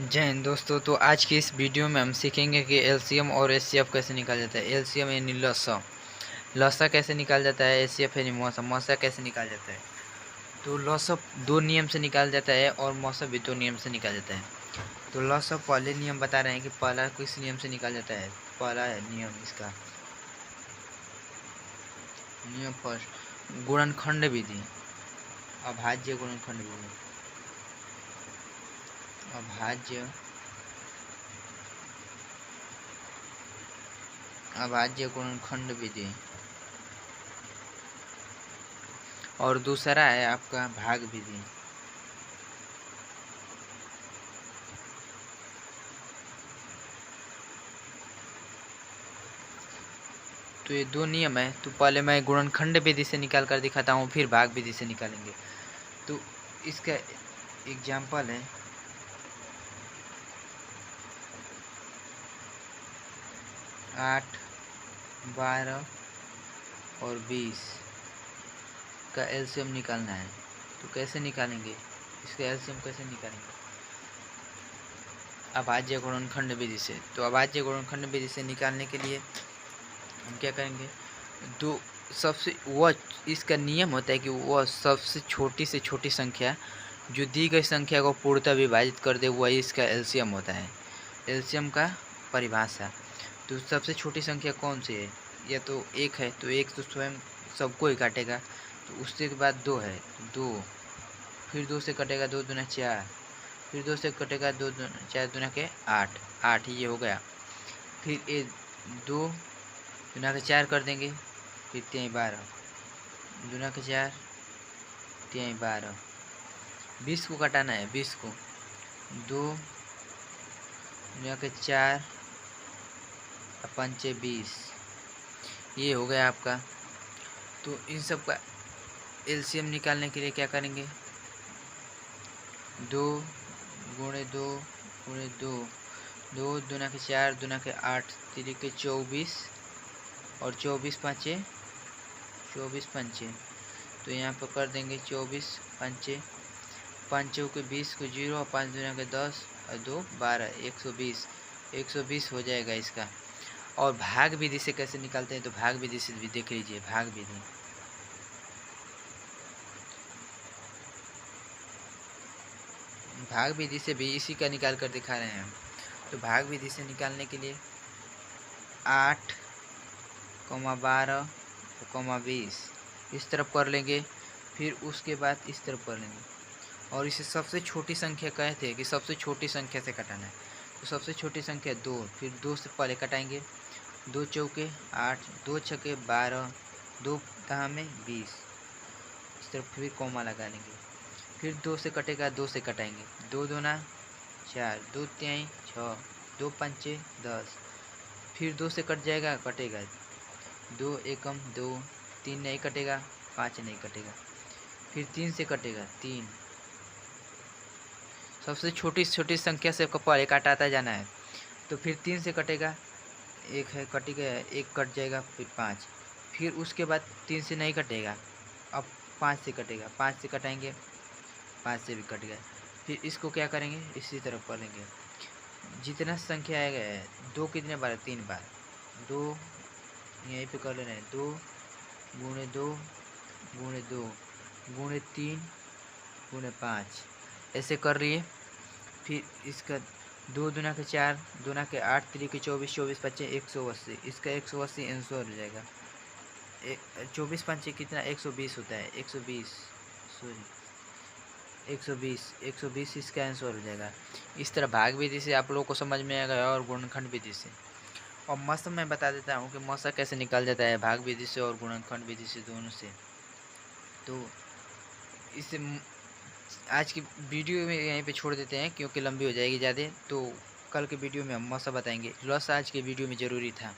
जय हिंद दोस्तों। तो आज की इस वीडियो में हम सीखेंगे कि एलसीएम और एचसीएफ कैसे निकाला जाता है। एलसीएम यानी लसा, लसा कैसे निकाला जाता है। एचसीएफ यानी मौसा, मौसा कैसे निकाला जाता है। तो लसा दो नियम से निकाला जाता है और मौसा भी दो नियम से निकाला जाता है। तो लसा पहले नियम बता रहे हैं कि पहला किस नियम से निकाला जाता है। पहला नियम इसका नियम फर्स्ट, गुणनखंड विधि, अभाज्य गुणनखंड विधि, अभाज्य अभाज्य गुणनखंड विधि। और दूसरा है आपका भाग विधि। तो ये दो नियम है। तो पहले मैं गुणनखंड विधि से निकाल कर दिखाता हूँ, फिर भाग विधि से निकालेंगे। तो इसका एग्जाम्पल है 8, 12 और 20 का एलसीएम निकालना है। तो कैसे निकालेंगे इसका एलसीएम, कैसे निकालेंगे अभाज्य गुणनखंड विधि से। तो अभाज्य गुणनखंड विधि से निकालने के लिए हम क्या करेंगे, दो सबसे वह इसका नियम होता है कि वह सबसे छोटी से छोटी संख्या जो दी गई संख्या को पूर्णतः विभाजित कर दे, वही इसका एलसीएम होता है। एलसीएम का परिभाषा, तो सबसे छोटी संख्या कौन सी है, या तो एक है, तो एक तो स्वयं सबको ही काटेगा। तो उसके बाद दो है, दो, फिर दो से कटेगा, दो दूना चार, फिर दो से कटेगा, दो दूना चार दूना के आठ, आठ ये हो गया। फिर ये दो दूना के चार कर देंगे, फिर 12, दूना के चार 12, 20 को कटाना है, 20 को, दो दूना के चार पंचे 20, ये हो गया आपका। तो इन सब का एलसीएम निकालने के लिए क्या करेंगे, 2 गुणे 2 गुणे 2, 2 दूना के 4 दूना के 8 3 के 24 और 24 पंचे 24 पंचे। तो यहाँ पर कर देंगे 24 पंचे, पंचों के 20 को 0 और 5 दूना के 10 और 2 12, 120, 120 हो जाएगा इसका। और भाग विधि से कैसे निकालते हैं, तो भाग विधि से भी देख लीजिए। भाग विधि, भाग विधि से भी इसी का निकाल कर दिखा रहे हैं हम। तो भाग विधि से निकालने के लिए 8, 12, 20 इस तरफ कर लेंगे, फिर उसके बाद इस तरफ कर लेंगे। और इसे सबसे छोटी संख्या कहते हैं कि सबसे छोटी संख्या से कटाना है। तो सबसे छोटी संख्या 2, फिर 2 से पहले कटाएंगे, 2 चौके 8, 2 छक्के 12, 2 दहा में 20, इस तरफ फिर कॉमा लगा लेंगे। फिर 2 से कटेगा, 2 से कटाएंगे, 2 दूना 4, 2 तिहाई 6, 2 पंचे 10, फिर 2 से कट जाएगा, कटेगा 2 एकम 2, 3 नहीं कटेगा, 5 नहीं कटेगा, फिर 3 से कटेगा 3। सबसे छोटी छोटी संख्या से पहले काटाता जाना है। तो फिर 3 से कटेगा, एक है कट गया, एक कट जाएगा, फिर 5, फिर उसके बाद 3 से नहीं कटेगा, अब 5 से कटेगा, 5 से कटाएंगे, 5 से भी कट गया। फिर इसको क्या करेंगे, इसी तरफ करेंगे। जितना संख्या आएगा, 2 कितने बार, 3 बार, 2 यहीं पे कर लेना है, 2 गुणे 2 गुणे 2 गुणे 3 गुणे 5 ऐसे कर लिए। फिर इसका 2 दूना के 4, दूना के 8, 3 के 24, 24 पंचे 180, इसका 180 आंसर हो जाएगा। 24 पंचे कितना, 120 होता है, 120 सॉरी 120 इसका आंसर हो जाएगा। इस तरह भाग विधि से आप लोगों को समझ में आएगा और गुणनखंड विधि से। और मौसा मैं बता देता हूँ कि मौसा कैसे निकाल जाता है, भाग विधि से और गुणनखंड विधि से, दोनों से। तो इसे आज की वीडियो में यहीं पे छोड़ देते हैं क्योंकि लंबी हो जाएगी ज़्यादा। तो कल के वीडियो में हम मौसा बताएंगे। लॉस आज के वीडियो में ज़रूरी था।